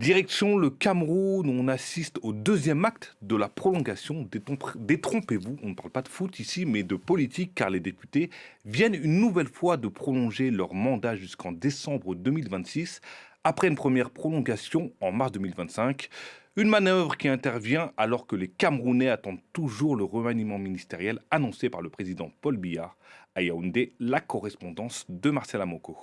Direction le Cameroun, on assiste au deuxième acte de la prolongation. Détrompez-vous, on ne parle pas de foot ici, mais de politique, car les députés viennent une nouvelle fois de prolonger leur mandat jusqu'en décembre 2026, après une première prolongation en mars 2025. Une manœuvre qui intervient alors que les Camerounais attendent toujours le remaniement ministériel annoncé par le président Paul Biya. À Yaoundé, la correspondance de Marcel Amoko.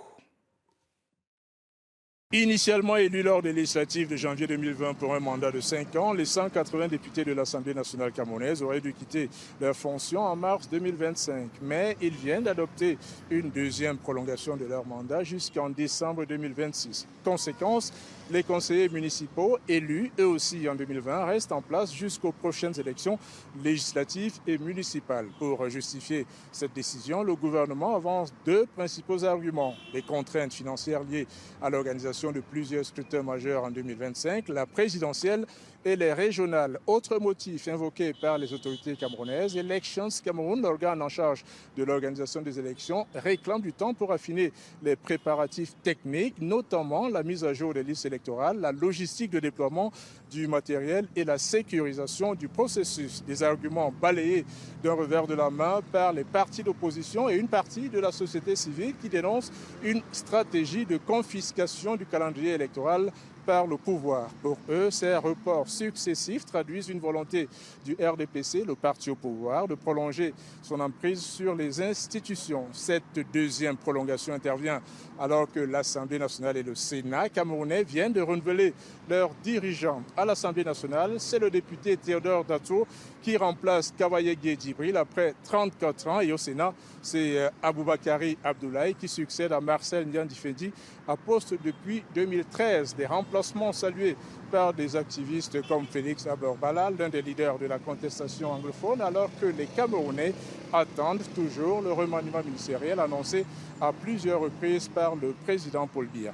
Initialement élus lors des législatives de janvier 2020 pour un mandat de 5 ans, les 180 députés de l'Assemblée nationale camerounaise auraient dû quitter leurs fonctions en mars 2025. Mais ils viennent d'adopter une deuxième prolongation de leur mandat jusqu'en décembre 2026. Conséquence, les conseillers municipaux élus, eux aussi en 2020, restent en place jusqu'aux prochaines élections législatives et municipales. Pour justifier cette décision, le gouvernement avance deux principaux arguments. Les contraintes financières liées à l'organisation de plusieurs scrutins majeurs en 2025, la présidentielle et les régionales. Autre motif invoqué par les autorités camerounaises, Elections Cameroun, l'organe en charge de l'organisation des élections, réclame du temps pour affiner les préparatifs techniques, notamment la mise à jour des listes électorales, la logistique de déploiement du matériel et la sécurisation du processus. Des arguments balayés d'un revers de la main par les partis d'opposition et une partie de la société civile qui dénonce une stratégie de confiscation du calendrier électoral par le pouvoir. Pour eux, ces reports successifs traduisent une volonté du RDPC, le parti au pouvoir, de prolonger son emprise sur les institutions. Cette deuxième prolongation intervient alors que l'Assemblée nationale et le Sénat camerounais viennent de renouveler leurs dirigeants. À l'Assemblée nationale, c'est le député Théodore Dato qui remplace Kavaye Djibril après 34 ans. Et au Sénat, c'est Aboubakari Abdoulaye qui succède à Marcel Ndiandifendi à poste depuis 2013. Des remplacements salués par des activistes comme Félix Abor-Balal, l'un des leaders de la contestation anglophone, alors que les Camerounais attendent toujours le remaniement ministériel annoncé à plusieurs reprises par le président Paul Biya.